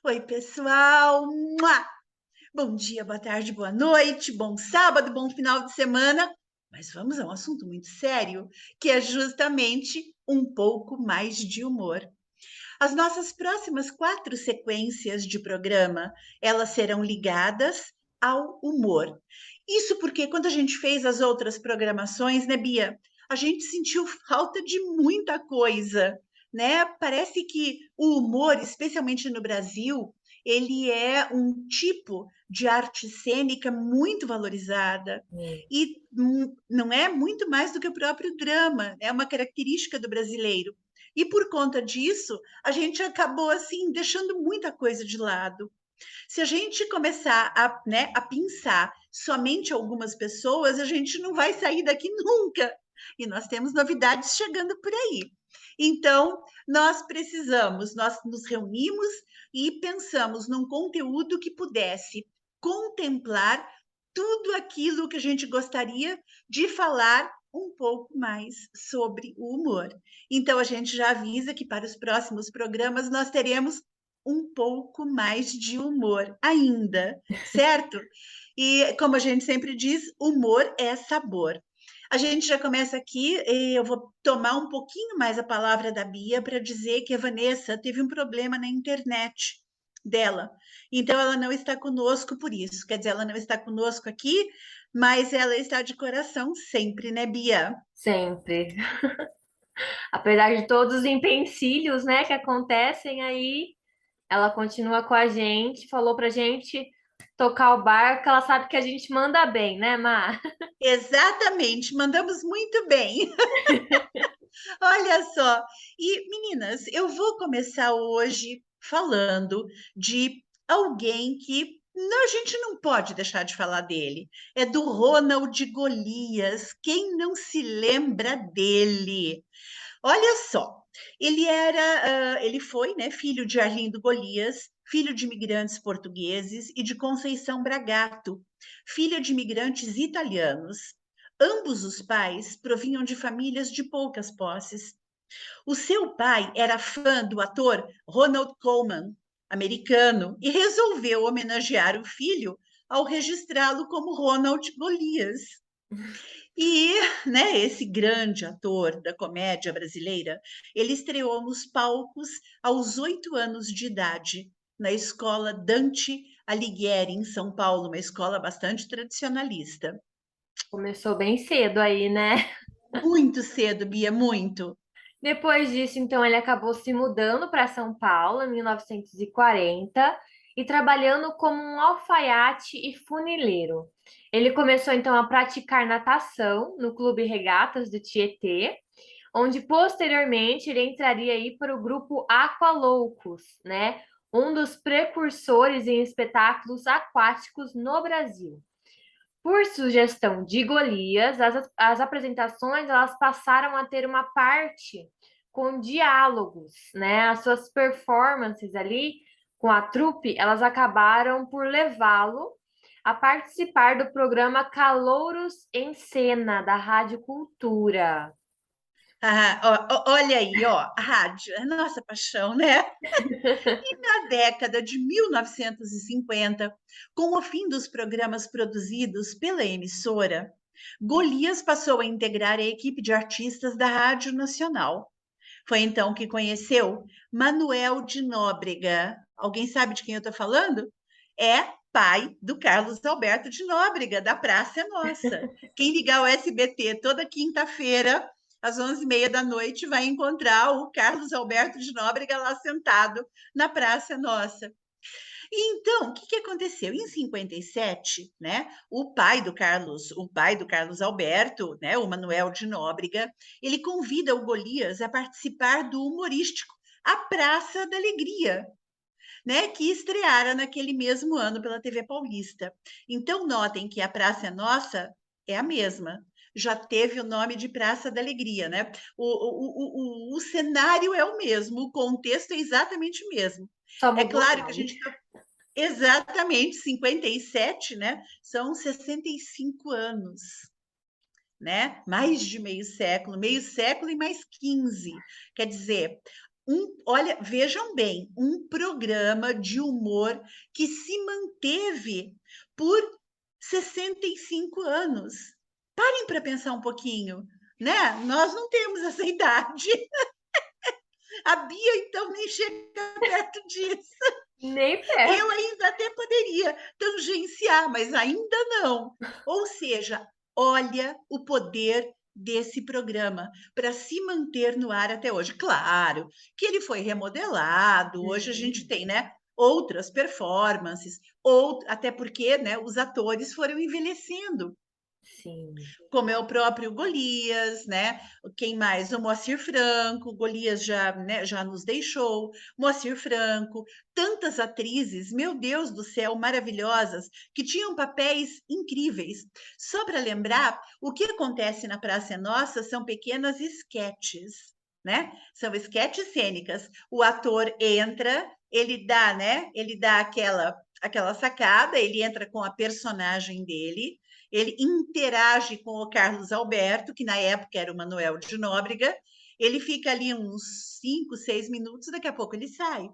Oi, pessoal. Mua! Bom dia, boa tarde, boa noite, bom sábado, bom final de semana. Mas vamos a um assunto muito sério, que é justamente um pouco mais de humor. As nossas próximas 4 sequências de programa, elas serão ligadas ao humor. Isso porque quando a gente fez as outras programações, né, Bia, a gente sentiu falta de muita coisa, né? Parece que o humor, especialmente no Brasil, ele é um tipo de arte cênica muito valorizada Hum. e não é muito mais do que o próprio drama, é uma característica do brasileiro. E por conta disso, a gente acabou assim deixando muita coisa de lado. Se a gente começar a, né, a pensar somente algumas pessoas, a gente não vai sair daqui nunca. E nós temos novidades chegando por aí. Então, nós nos reunimos e pensamos num conteúdo que pudesse contemplar tudo aquilo que a gente gostaria de falar um pouco mais sobre o humor. Então, a gente já avisa que para os próximos programas nós teremos um pouco mais de humor ainda, certo? E como a gente sempre diz, humor é sabor. A gente já começa aqui, e eu vou tomar um pouquinho mais a palavra da Bia para dizer que a Vanessa teve um problema na internet dela. Então, ela não está conosco por isso. Quer dizer, ela não está conosco aqui, mas ela está de coração sempre, né, Bia? Sempre. Apesar de todos os empecilhos, né, que acontecem aí, ela continua com a gente, falou pra gente tocar o barco, ela sabe que a gente manda bem, né, Mar? Exatamente, mandamos muito bem. Olha só. E, meninas, eu vou começar hoje falando de alguém que a gente não pode deixar de falar dele. É do Ronald Golias. Quem não se lembra dele? Olha só. Ele foi, né, filho de Arlindo Golias, filho de imigrantes portugueses e de Conceição Bragato, filha de imigrantes italianos. Ambos os pais provinham de famílias de poucas posses. O seu pai era fã do ator Ronald Colman, americano, e resolveu homenagear o filho ao registrá-lo como Ronald Golias. E, né, esse grande ator da comédia brasileira, ele estreou nos palcos aos 8 anos de idade, na escola Dante Alighieri, em São Paulo, uma escola bastante tradicionalista. Começou bem cedo aí, né? Muito cedo, Bia, muito. Depois disso, então, ele acabou se mudando para São Paulo em 1940 e trabalhando como um alfaiate e funileiro. Ele começou então a praticar natação no Clube Regatas do Tietê, onde posteriormente ele entraria aí para o grupo Aqualoucos, né? Um dos precursores em espetáculos aquáticos no Brasil. Por sugestão de Golias, as apresentações elas passaram a ter uma parte com diálogos, né? As suas performances ali com a trupe, elas acabaram por levá-lo a participar do programa Calouros em Cena, da Rádio Cultura. Ah, olha aí, ó, a rádio, é nossa paixão, né? E na década de 1950, com o fim dos programas produzidos pela emissora, Golias passou a integrar a equipe de artistas da Rádio Nacional. Foi então que conheceu Manuel de Nóbrega. Alguém sabe de quem eu estou falando? É pai do Carlos Alberto de Nóbrega, da Praça é Nossa. Quem ligar o SBT toda quinta-feira, às 11h30 da noite, vai encontrar o Carlos Alberto de Nóbrega lá sentado na Praça é Nossa. E então, o que que aconteceu? Em 57, né, o pai do Carlos Alberto, né, o Manuel de Nóbrega, ele convida o Golias a participar do humorístico A Praça da Alegria, né, que estreara naquele mesmo ano pela TV Paulista. Então, notem que a Praça é Nossa é a mesma. Já teve o nome de Praça da Alegria, né? O cenário é o mesmo, o contexto é exatamente o mesmo. Só É mudou o claro que a nome. gente está exatamente 57, né? São 65 anos, né? Mais de meio século e mais 15. Quer dizer, Olha, vejam bem, um programa de humor que se manteve por 65 anos. Parem para pensar um pouquinho, né? Nós não temos essa idade. A Bia, então, nem chega perto disso. Nem perto. Eu ainda até poderia tangenciar, mas ainda não. Ou seja, olha o poder desse programa para se manter no ar até hoje. Claro que ele foi remodelado, hoje a gente tem, né, outras performances, ou até porque, né, os atores foram envelhecendo, Sim. como é o próprio Golias, né? Quem mais? O Moacir Franco, Golias já, né, já nos deixou, Moacir Franco, tantas atrizes, meu Deus do céu, maravilhosas, que tinham papéis incríveis. Só para lembrar, o que acontece na Praça é Nossa são pequenas esquetes, né? São esquetes cênicas. O ator entra, ele dá, né? Ele dá aquela sacada, ele entra com a personagem dele, ele interage com o Carlos Alberto, que na época era o Manuel de Nóbrega, ele fica ali uns 5, 6 minutos, daqui a pouco ele sai.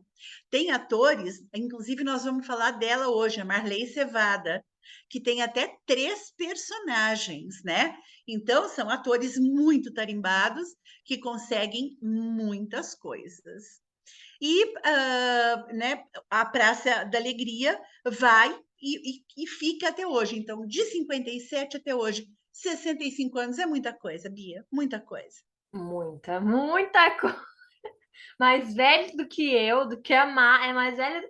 Tem atores, inclusive nós vamos falar dela hoje, a Marley Cevada, que tem até 3 personagens, né? Então, são atores muito tarimbados que conseguem muitas coisas. E né, a Praça da Alegria vai e fica até hoje. Então, de 57 até hoje, 65 anos é muita coisa, Bia, muita coisa. Muita, muita coisa. Mais velho do que eu, do que a Má, é mais velha.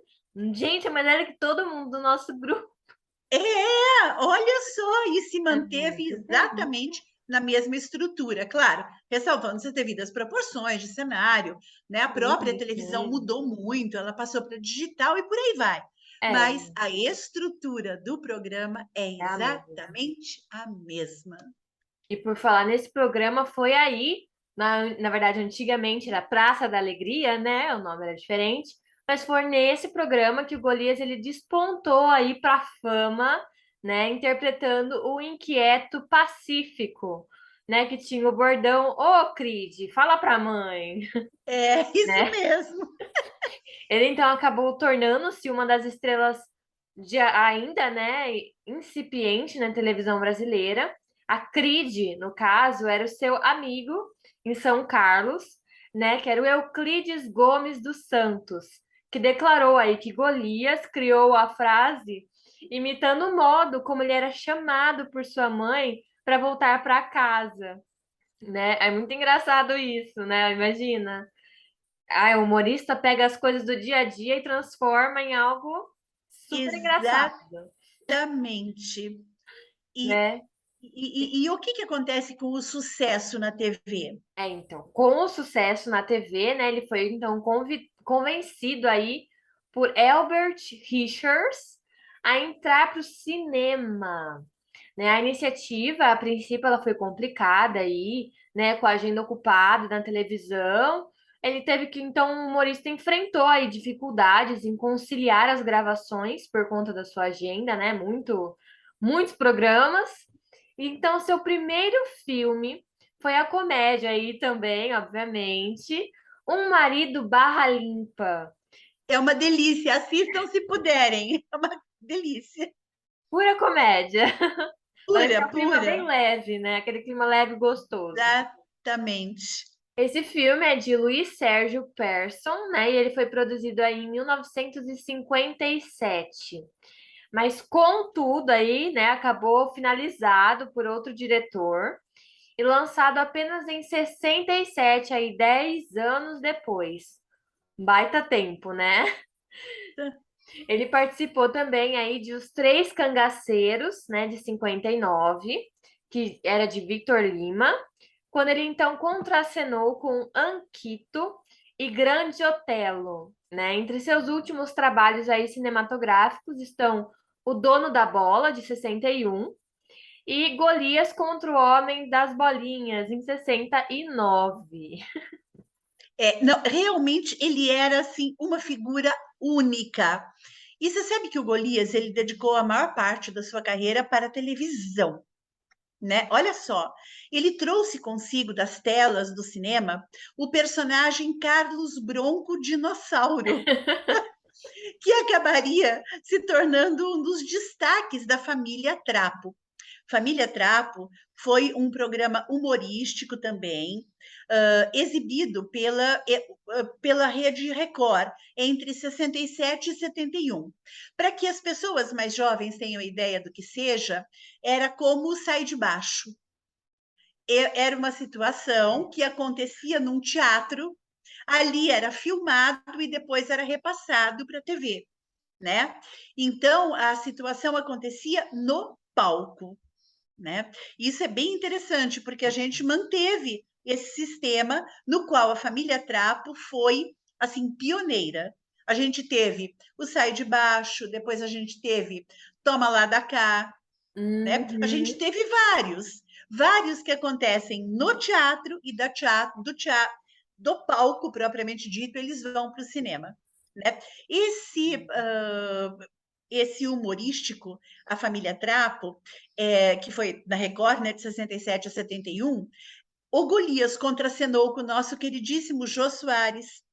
Gente, é mais velha que todo mundo do nosso grupo. Olha só, e se É manteve muito tempo. exatamente na mesma estrutura, claro, ressalvando as devidas proporções de cenário, né? A própria Sim, televisão sim. mudou muito, ela passou para digital e por aí vai. É, Mas a estrutura do programa é é a mesma. exatamente a mesma. E por falar nesse programa, foi aí, na verdade, antigamente era Praça da Alegria, né? O nome era diferente, mas foi nesse programa que o Golias ele despontou aí para a fama, né? Interpretando o inquieto Pacífico, né? Que tinha o bordão, ô Cris, fala pra mãe, É isso né? mesmo. Ele então acabou tornando-se uma das estrelas de ainda, né, incipiente na televisão brasileira. A Cride, no caso, era o seu amigo em São Carlos, né, que era o Euclides Gomes dos Santos, que declarou aí que Golias criou a frase imitando o modo como ele era chamado por sua mãe para voltar para casa, né? É muito engraçado isso, né? Imagina. Ah, o humorista pega as coisas do dia a dia e transforma em algo super engraçado, Exatamente. E, né? e o que acontece com o sucesso na TV? Então, com o sucesso na TV, né, ele foi então convencido aí por Albert Richards a entrar para o cinema, né? A iniciativa, a princípio, ela foi complicada aí, né, com a agenda ocupada na televisão. Ele teve que, então, o humorista enfrentou aí dificuldades em conciliar as gravações por conta da sua agenda, né? Muitos programas. Então, seu primeiro filme foi a comédia aí também, obviamente, Um Marido Barra Limpa. É uma delícia, assistam se puderem, é uma delícia. Pura comédia. Para Pura, deixar o clima pura, bem leve, né? Aquele clima leve e gostoso. exatamente. Esse filme é de Luiz Sérgio Persson, né? E ele foi produzido aí em 1957. Mas, contudo, aí, né, acabou finalizado por outro diretor e lançado apenas em 67, aí 10 anos depois. Baita tempo, né? Ele participou também aí de Os Três Cangaceiros, né, de 59, que era de Victor Lima, quando ele então contracenou com Anquito e Grande Otelo, né? Entre seus últimos trabalhos aí cinematográficos estão O Dono da Bola, de 61, e Golias contra o Homem das Bolinhas, em 69. Não, realmente ele era assim uma figura única. E você sabe que o Golias ele dedicou a maior parte da sua carreira para a televisão, né? Olha só, ele trouxe consigo das telas do cinema o personagem Carlos Bronco Dinossauro, que acabaria se tornando um dos destaques da família Trapo. Família Trapo foi um programa humorístico também, exibido pela Rede Record entre 67 e 71. Para que as pessoas mais jovens tenham ideia do que seja, era como o Sai de Baixo. Era uma situação que acontecia num teatro, ali era filmado e depois era repassado para a TV, né? Então, a situação acontecia no palco, né? Isso é bem interessante, porque a gente manteve esse sistema no qual a família Trapo foi, assim, pioneira. A gente teve o Sai de Baixo, depois a gente teve Toma Lá da Cá, né? A gente Uhum. teve vários que acontecem no teatro e do palco propriamente dito, eles vão para o cinema, né? Esse esse humorístico, a família Trapo, que foi na Record, né, de 67 a 71, o Golias contracenou com o nosso queridíssimo Jô Soares,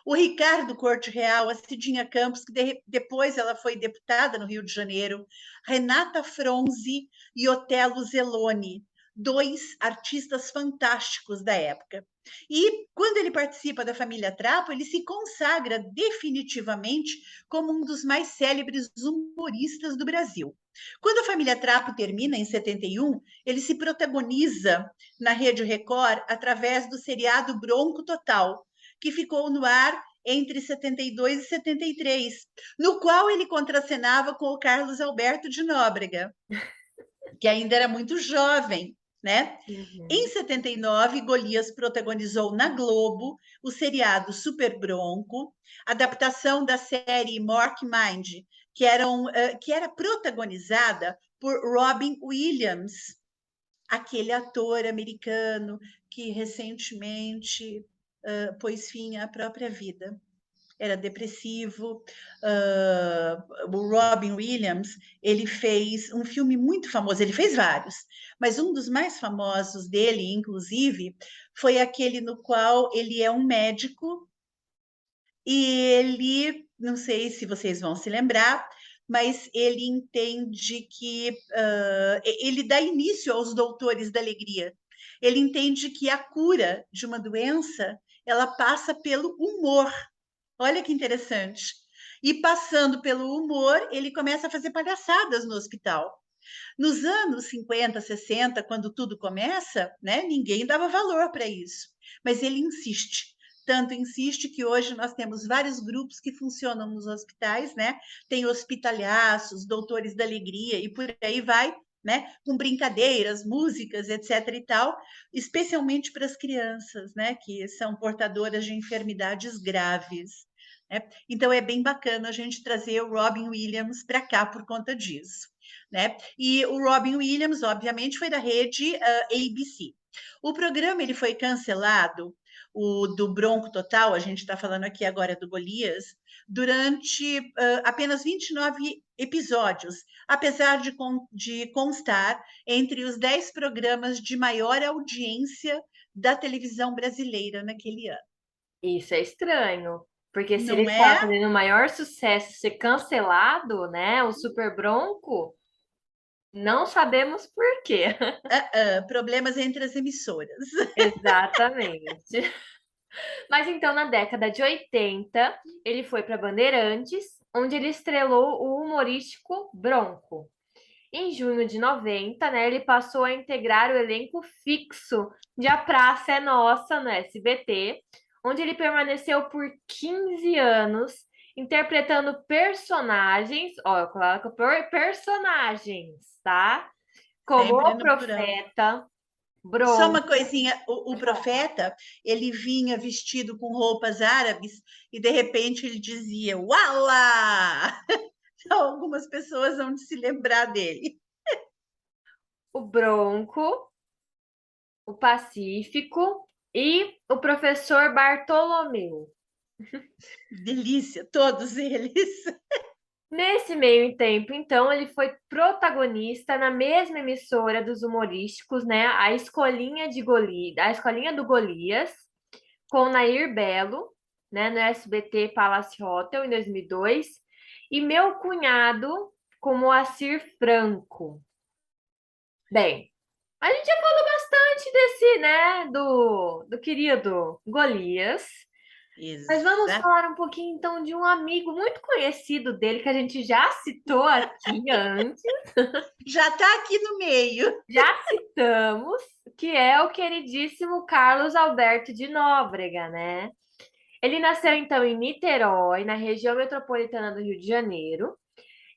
o Ricardo Corte Real, a Cidinha Campos, que depois ela foi deputada no Rio de Janeiro, Renata Fronzi e Otelo Zeloni, dois artistas fantásticos da época. E quando ele participa da família Trapo, ele se consagra definitivamente como um dos mais célebres humoristas do Brasil. Quando a família Trapo termina em 71, ele se protagoniza na Rede Record através do seriado Bronco Total, que ficou no ar entre 72 e 73, no qual ele contracenava com o Carlos Alberto de Nóbrega, que ainda era muito jovem, né? Em Uhum. 79, Golias protagonizou na Globo o seriado Super Bronco, adaptação da série Mork Mind, que era protagonizada por Robin Williams, aquele ator americano que recentemente pôs fim à própria vida. Era depressivo. O Robin Williams, ele fez um filme muito famoso, ele fez vários, mas um dos mais famosos dele, inclusive, foi aquele no qual ele é um médico e ele, não sei se vocês vão se lembrar, mas ele entende que ele dá início aos Doutores da Alegria. Ele entende que a cura de uma doença ela passa pelo humor. Olha que interessante. E passando pelo humor, ele começa a fazer palhaçadas no hospital. Nos anos 50, 60, quando tudo começa, né, ninguém dava valor para isso. Mas ele insiste. Tanto insiste que hoje nós temos vários grupos que funcionam nos hospitais, né? Tem hospitalhaços, doutores da alegria e por aí vai, né? Com brincadeiras, músicas, etc. e tal, especialmente para as crianças, né? Que são portadoras de enfermidades graves. Né? Então é bem bacana a gente trazer o Robin Williams para cá por conta disso. Né? E o Robin Williams, obviamente, foi da rede ABC. O programa ele foi cancelado, o do Bronco Total, a gente está falando aqui agora do Golias, durante apenas 29 episódios, apesar de constar entre os 10 programas de maior audiência da televisão brasileira naquele ano. Isso é estranho, porque se ele Não estava é? fazendo o maior sucesso ser cancelado, né? O Super Bronco, não sabemos por quê. Problemas entre as emissoras. Exatamente. Mas então, na década de 80, ele foi para Bandeirantes, onde ele estrelou o humorístico Bronco. Em junho de 90, né, ele passou a integrar o elenco fixo de A Praça é Nossa no SBT, onde ele permaneceu por 15 anos interpretando personagens, ó, eu coloco personagens, tá? Como Sempre o no plural. Profeta, Só uma Bronco. coisinha, o profeta, ele vinha vestido com roupas árabes e de repente ele dizia, Uala! Então, algumas pessoas vão se lembrar dele. O Bronco, o Pacífico e o professor Bartolomeu. Delícia, todos eles. Nesse meio tempo, então, ele foi protagonista na mesma emissora dos humorísticos, né? A Escolinha do Golias, com Nair Belo, né? No SBT Palace Hotel, em 2002. E Meu Cunhado, com Moacir Franco. Bem, a gente já falou bastante desse, né? Do querido Golias. Mas vamos Exato. falar um pouquinho então de um amigo muito conhecido dele que a gente já citou aqui antes, Já está aqui no meio. já citamos, que é o queridíssimo Carlos Alberto de Nóbrega, né? Ele nasceu então em Niterói, na região metropolitana do Rio de Janeiro,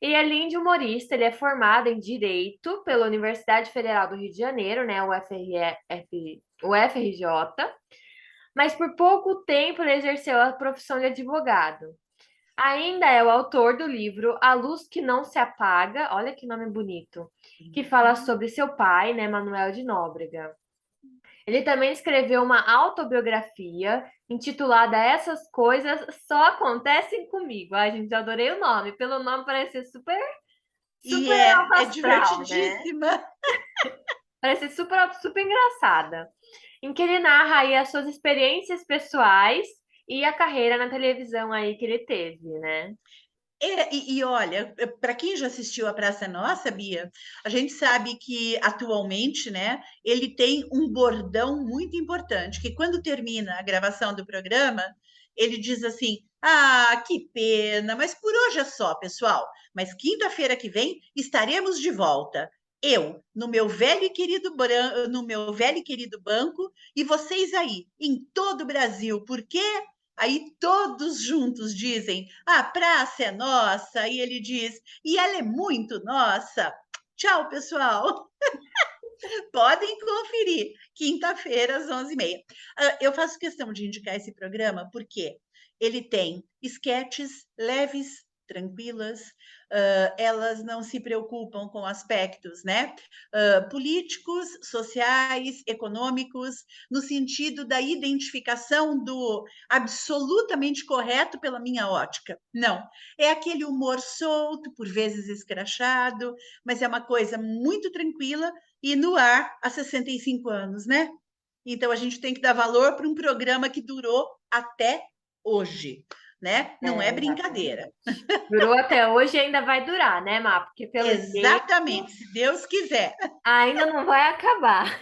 e além de humorista, ele é formado em Direito pela Universidade Federal do Rio de Janeiro, né, o FRJ, mas por pouco tempo ele exerceu a profissão de advogado. Ainda é o autor do livro A Luz que Não Se Apaga, olha que nome bonito, que fala sobre seu pai, né, Manuel de Nóbrega. Ele também escreveu uma autobiografia intitulada Essas Coisas Só Acontecem Comigo. Ai, gente, adorei o nome. Pelo nome parece ser super, E super alto é astral, né? divertidíssima. Parece ser super, super engraçada. Em que ele narra aí as suas experiências pessoais e a carreira na televisão aí que ele teve, né? Olha, para quem já assistiu a Praça é Nossa, Bia, a gente sabe que atualmente, né, ele tem um bordão muito importante, que quando termina a gravação do programa, ele diz assim: "Ah, que pena, mas por hoje é só, pessoal. Mas quinta-feira que vem estaremos de volta. Eu, no meu velho e querido banco, e vocês aí, em todo o Brasil. Por quê? Aí todos juntos dizem: a praça é nossa, e ele diz: e ela é muito nossa. Tchau, pessoal. Podem conferir, quinta-feira, às 11h30. Eu faço questão de indicar esse programa porque ele tem esquetes leves, tranquilas, elas não se preocupam com aspectos, né, políticos, sociais, econômicos, no sentido da identificação do absolutamente correto pela minha ótica. Não, é aquele humor solto, por vezes escrachado, mas é uma coisa muito tranquila e no ar há 65 anos, né? Então a gente tem que dar valor para um programa que durou até hoje, né? Não é Exatamente. brincadeira. Durou até hoje e ainda vai durar, né, Má? Porque pelo jeito Exatamente, se Deus quiser. ainda não vai acabar.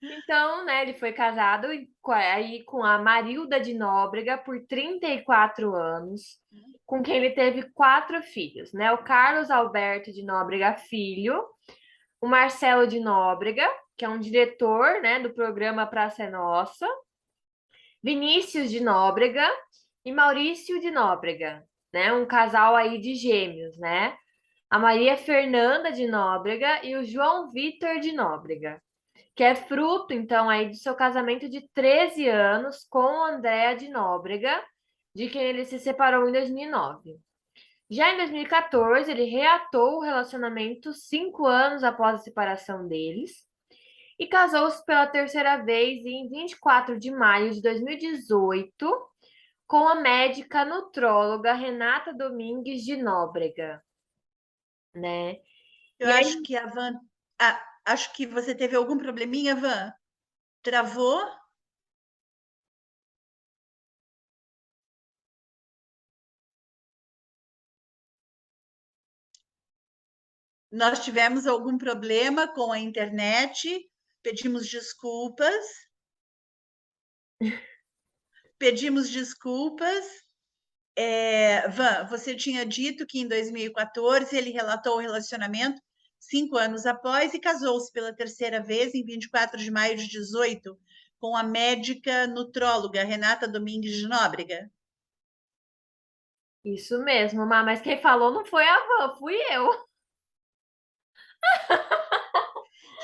Então, né, ele foi casado aí com a Marilda de Nóbrega por 34 anos, com quem ele teve 4 filhos, né? O Carlos Alberto de Nóbrega Filho, o Marcelo de Nóbrega, que é um diretor, né, do programa Praça é Nossa, Vinícius de Nóbrega e Maurício de Nóbrega, né? Um casal aí de gêmeos, né? A Maria Fernanda de Nóbrega e o João Vitor de Nóbrega, que é fruto, então, aí do seu casamento de 13 anos com Andréa de Nóbrega, de quem ele se separou em 2009. Já em 2014, ele reatou o relacionamento 5 anos após a separação deles e casou-se pela terceira vez em 24 de maio de 2018 com a médica nutróloga Renata Domingues de Nóbrega, né? Eu E acho aí, que a Van. Acho que você teve algum probleminha, Van? Travou? Nós tivemos algum problema com a internet, pedimos desculpas. Pedimos desculpas. Van, você tinha dito que em 2014 ele relatou o relacionamento 5 anos após e casou-se pela terceira vez em 24 de maio de 18 com a médica nutróloga Renata Domingues de Nóbrega. isso mesmo, mas quem falou não foi a Van, fui eu.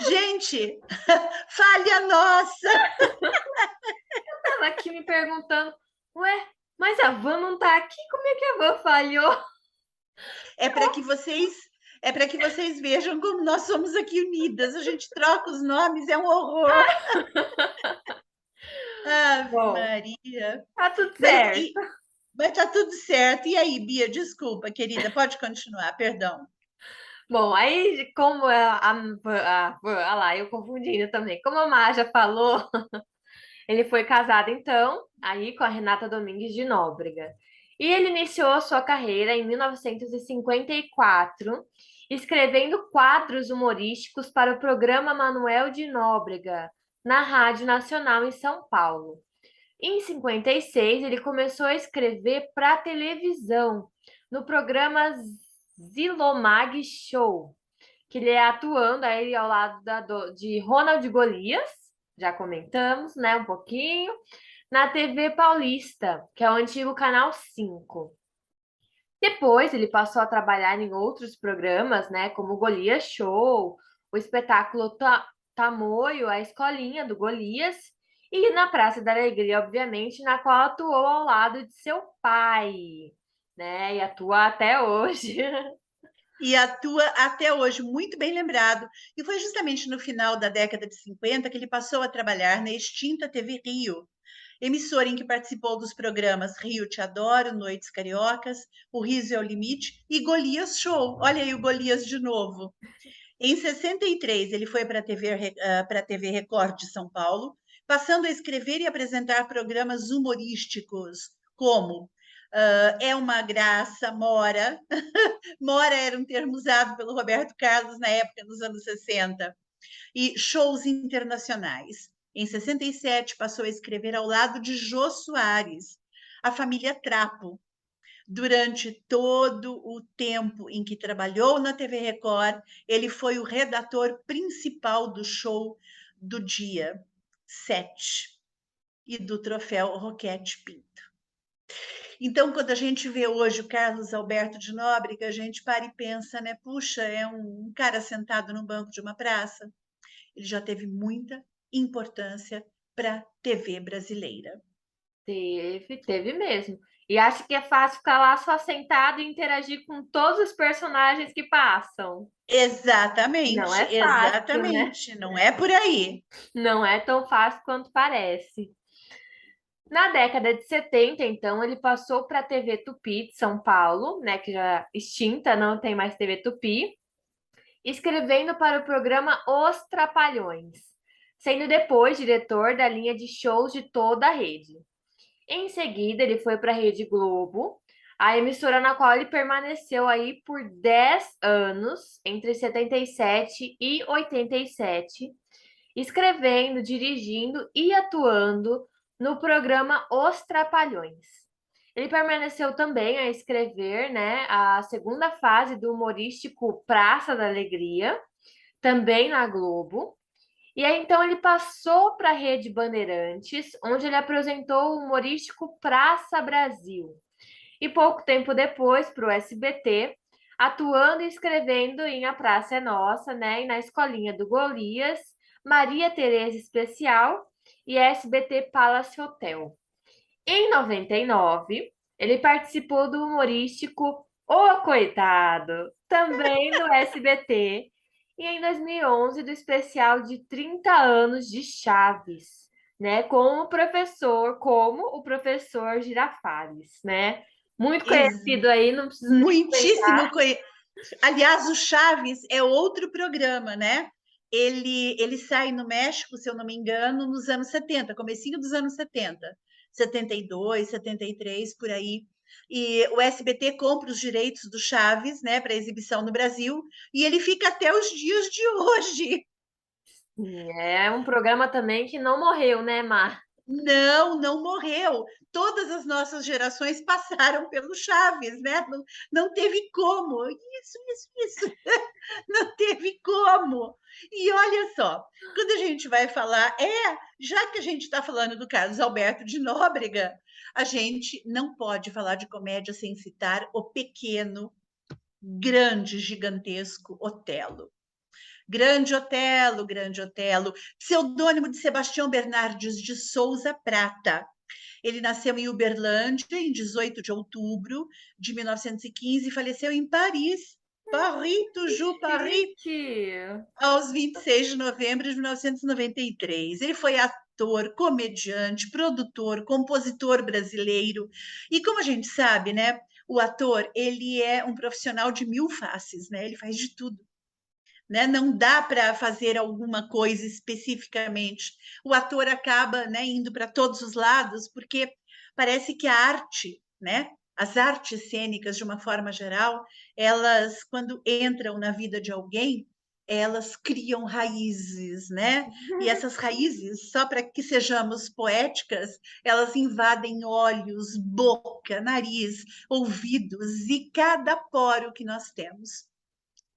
Gente, falha nossa! Tava aqui me perguntando, ué, mas a Van não tá aqui? Como é que a Van falhou? É para que vocês vejam como nós somos aqui unidas. A gente troca os nomes, é um horror. Ave Bom, Maria. tá tudo Mas certo. Mas tá tudo certo. E aí, Bia, desculpa, querida, pode continuar, perdão. Bom, aí, como ah lá, eu confundindo também. Como a Maja falou, ele foi casado, então, aí com a Renata Domingues de Nóbrega. E ele iniciou sua carreira em 1954, escrevendo quadros humorísticos para o programa Manuel de Nóbrega, na Rádio Nacional em São Paulo. Em 56, ele começou a escrever para televisão, no programa Zilomag Show, que ele é atuando aí ao lado de Ronald Golias, já comentamos, né, um pouquinho, na TV Paulista, que é o antigo Canal 5. Depois ele passou a trabalhar em outros programas, né, como o Golias Show, o espetáculo Tamoio, a Escolinha do Golias, e na Praça da Alegria, obviamente, na qual atuou ao lado de seu pai, né, e atua até hoje. E atua até hoje, muito bem lembrado. E foi justamente no final da década de 50 que ele passou a trabalhar na extinta TV Rio, emissora em que participou dos programas Rio Te Adoro, Noites Cariocas, O Riso é o Limite e Golias Show. Olha aí o Golias de novo. Em 63, ele foi para a TV Record de São Paulo, passando a escrever e apresentar programas humorísticos, como É uma Graça, Mora. Mora era um termo usado pelo Roberto Carlos na época, nos anos 60. E shows internacionais. Em 67, passou a escrever ao lado de Jô Soares, a família Trapo. Durante todo o tempo em que trabalhou na TV Record, ele foi o redator principal do show do dia 7 e do troféu Roquete Pinto. Então, quando a gente vê hoje o Carlos Alberto de Nóbrega, a gente para e pensa, né? Puxa, é um cara sentado no banco de uma praça. Ele já teve muita importância para a TV brasileira. Teve mesmo. E acho que é fácil ficar lá só sentado e interagir com todos os personagens que passam. Não Exatamente, é fácil, né? exatamente. Não é por aí. Não é tão fácil quanto parece. Na década de 70, então, ele passou para a TV Tupi de São Paulo, né, que já extinta, não tem mais TV Tupi, escrevendo para o programa Os Trapalhões, sendo depois diretor da linha de shows de toda a rede. Em seguida, ele foi para a Rede Globo, a emissora na qual ele permaneceu aí por 10 anos, entre 77 e 87, escrevendo, dirigindo e atuando no programa Os Trapalhões. Ele permaneceu também a escrever, né, a segunda fase do humorístico Praça da Alegria, também na Globo. E aí então ele passou para a Rede Bandeirantes, onde ele apresentou o humorístico Praça Brasil. E pouco tempo depois para o SBT, atuando e escrevendo em A Praça é Nossa, né, e na Escolinha do Golias, Maria Tereza Especial e SBT Palace Hotel. Em 99, ele participou do humorístico O Coitado, também no SBT, e em 2011 do especial de 30 anos de Chaves, né, como o professor Girafales, né? Muito conhecido aí, não preciso nem Muitíssimo comentar. conhecido. Aliás, o Chaves é outro programa, né? Ele sai no México, se eu não me engano, nos anos 70, comecinho dos anos 70, 72, 73, por aí. E o SBT compra os direitos do Chaves, né, para exibição no Brasil, e ele fica até os dias de hoje. É um programa também que não morreu, né, Mar? Não, não morreu. Todas as nossas gerações passaram pelo Chaves, né? Não, não teve como. Isso. Não teve como. E olha só, quando a gente vai falar, já que a gente está falando do Carlos Alberto de Nóbrega, a gente não pode falar de comédia sem citar o pequeno, grande, gigantesco Otelo. Grande Otelo, pseudônimo de Sebastião Bernardes de Souza Prata. Ele nasceu em Uberlândia em 18 de outubro de 1915 e faleceu em Paris, Paris, toujours Paris, Chique! aos 26 de novembro de 1993. Ele foi ator, comediante, produtor, compositor brasileiro. E como a gente sabe, né, o ator, ele é um profissional de mil faces, né? Ele faz de tudo, né? Não dá para fazer alguma coisa especificamente. O ator acaba, né, indo para todos os lados, porque parece que a arte, né, as artes cênicas, de uma forma geral, elas, quando entram na vida de alguém, elas criam raízes, né? E essas raízes, só para que sejamos poéticas, elas invadem olhos, boca, nariz, ouvidos e cada poro que nós temos,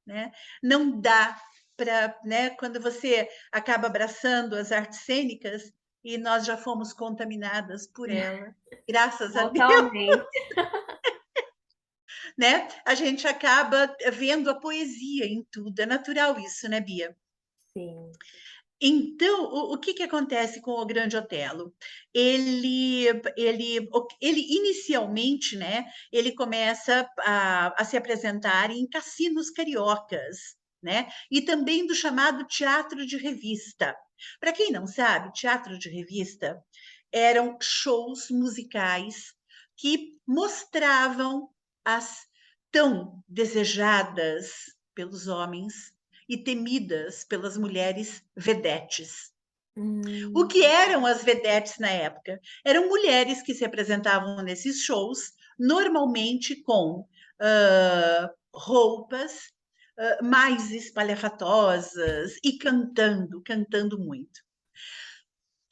né? Não dá para, né, quando você acaba abraçando as artes cênicas e nós já fomos contaminadas por ela, graças a Deus, Totalmente. né? A gente acaba vendo a poesia em tudo, é natural isso, né, Bia? Sim. Então, o que que acontece com o Grande Otelo? Ele inicialmente, né, ele começa a se apresentar em cassinos cariocas, né, e também do chamado teatro de revista. Para quem não sabe, teatro de revista eram shows musicais que mostravam as tão desejadas pelos homens e temidas pelas mulheres vedetes. O Hum, que eram as vedetes na época? Eram mulheres que se apresentavam nesses shows, normalmente com roupas mais espalhafatosas e cantando muito.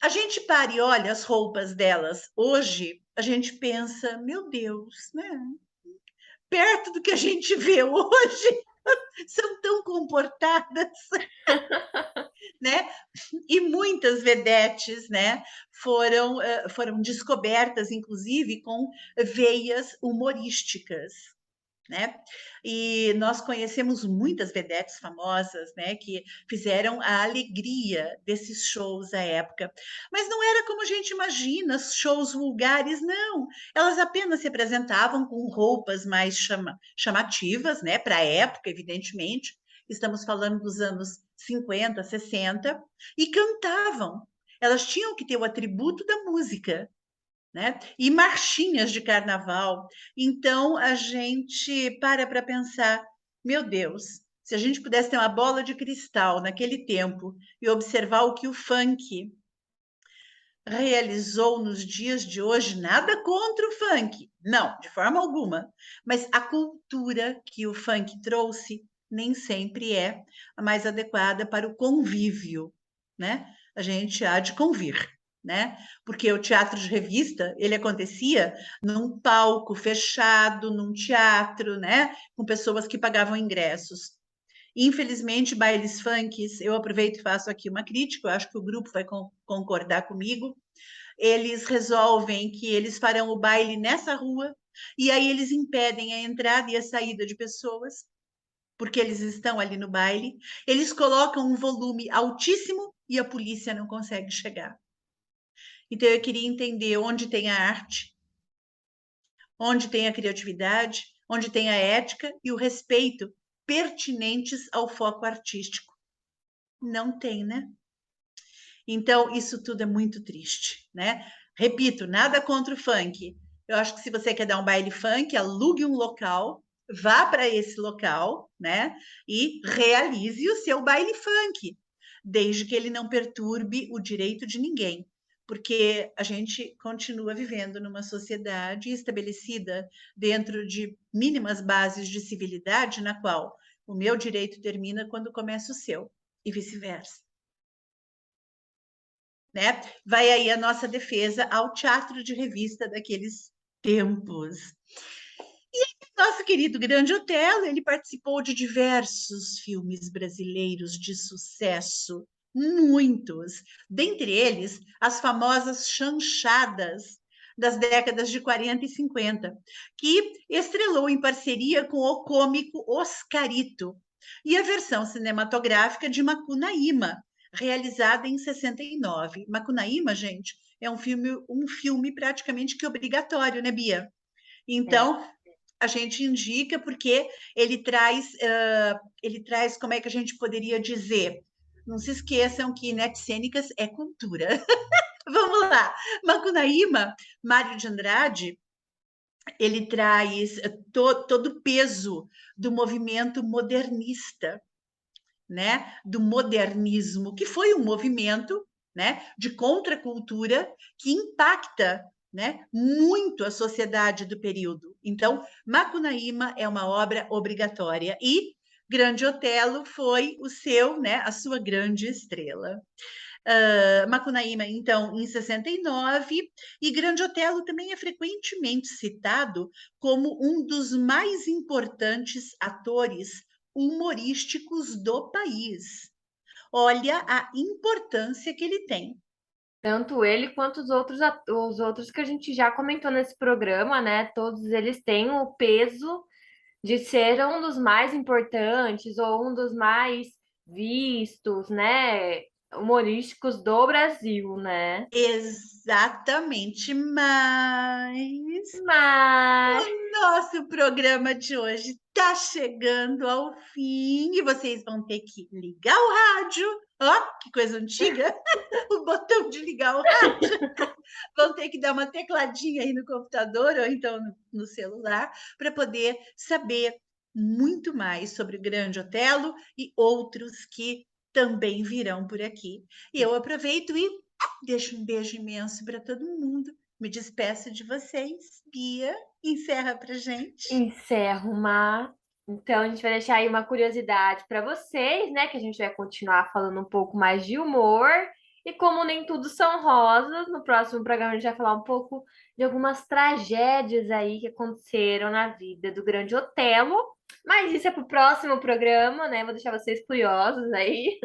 A gente para e olha as roupas delas hoje, a gente pensa, meu Deus, né? Perto do que a gente vê hoje, são tão comportadas, né? E muitas vedetes, né, foram descobertas, inclusive, com veias humorísticas, né? E nós conhecemos muitas vedetes famosas, né, que fizeram a alegria desses shows à época. Mas não era como a gente imagina, shows vulgares, não. Elas apenas se apresentavam com roupas mais chamativas, né, para a época, evidentemente. Estamos falando dos anos 50, 60, e cantavam. Elas tinham que ter o atributo da música, né? E marchinhas de carnaval. Então a gente para pensar, meu Deus, se a gente pudesse ter uma bola de cristal naquele tempo e observar o que o funk realizou nos dias de hoje, nada contra o funk, não, de forma alguma, mas a cultura que o funk trouxe nem sempre é a mais adequada para o convívio, né? A gente há de convir, né? Porque o teatro de revista, ele acontecia num palco fechado, num teatro, né? Com pessoas que pagavam ingressos. Infelizmente, bailes funks, eu aproveito e faço aqui uma crítica, eu acho que o grupo vai concordar comigo. Eles resolvem que eles farão o baile nessa rua, e aí eles impedem a entrada e a saída de pessoas, porque eles estão ali no baile. Eles colocam um volume altíssimo e a polícia não consegue chegar. Então, eu queria entender onde tem a arte, onde tem a criatividade, onde tem a ética e o respeito pertinentes ao foco artístico. Não tem, né? Então, isso tudo é muito triste, né? Repito, nada contra o funk. Eu acho que se você quer dar um baile funk, alugue um local, vá para esse local, né? E realize o seu baile funk, desde que ele não perturbe o direito de ninguém. Porque a gente continua vivendo numa sociedade estabelecida dentro de mínimas bases de civilidade, na qual o meu direito termina quando começa o seu, e vice-versa, né? Vai aí a nossa defesa ao teatro de revista daqueles tempos. Nosso querido Grande Otelo, ele participou de diversos filmes brasileiros de sucesso, muitos, dentre eles as famosas chanchadas das décadas de 40 e 50, que estrelou em parceria com o cômico Oscarito, e a versão cinematográfica de Macunaíma, realizada em 69. Macunaíma, gente, é um filme praticamente que obrigatório, né, Bia? é. Então, a gente indica porque ele traz, como é que a gente poderia dizer? Não se esqueçam que Netes Cênicas é cultura. Vamos lá. Macunaíma, Mário de Andrade, ele traz todo o peso do movimento modernista, né? Do modernismo, que foi um movimento, né, de contracultura que impacta, né, muito a sociedade do período. Então, Macunaíma é uma obra obrigatória e Grande Otelo foi o seu, né, a sua grande estrela. Macunaíma, então, em 69, e Grande Otelo também é frequentemente citado como um dos mais importantes atores humorísticos do país. Olha a importância que ele tem. Tanto ele quanto os outros que a gente já comentou nesse programa, né? Todos eles têm o peso de ser um dos mais importantes ou um dos mais vistos, né? Humorísticos do Brasil, né? Exatamente, mas Mas nosso programa de hoje está chegando ao fim e vocês vão ter que ligar o rádio. Ó, que coisa antiga! O botão de ligar o rádio. Vão ter que dar uma tecladinha aí no computador ou então no celular para poder saber muito mais sobre o Grande Otelo e outros que também virão por aqui. E eu aproveito e deixo um beijo imenso para todo mundo. Me despeço de vocês. Bia, encerra para gente. encerro uma. Então, a gente vai deixar aí uma curiosidade para vocês, né? Que a gente vai continuar falando um pouco mais de humor. E como nem tudo são rosas, no próximo programa a gente vai falar um pouco de algumas tragédias aí que aconteceram na vida do Grande Otelo. Mas isso é pro próximo programa, né? Vou deixar vocês curiosos aí.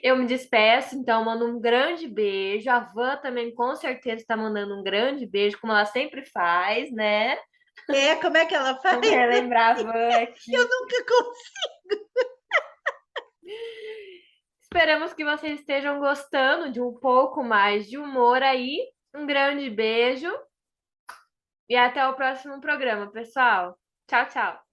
Eu me despeço, então mando um grande beijo. A Van também com certeza está mandando um grande beijo, como ela sempre faz, né? É, como é que ela faz? Vamos relembrar a Van Eu aqui. nunca consigo. Esperamos que vocês estejam gostando de um pouco mais de humor aí. Um grande beijo e até o próximo programa, pessoal. Tchau, tchau.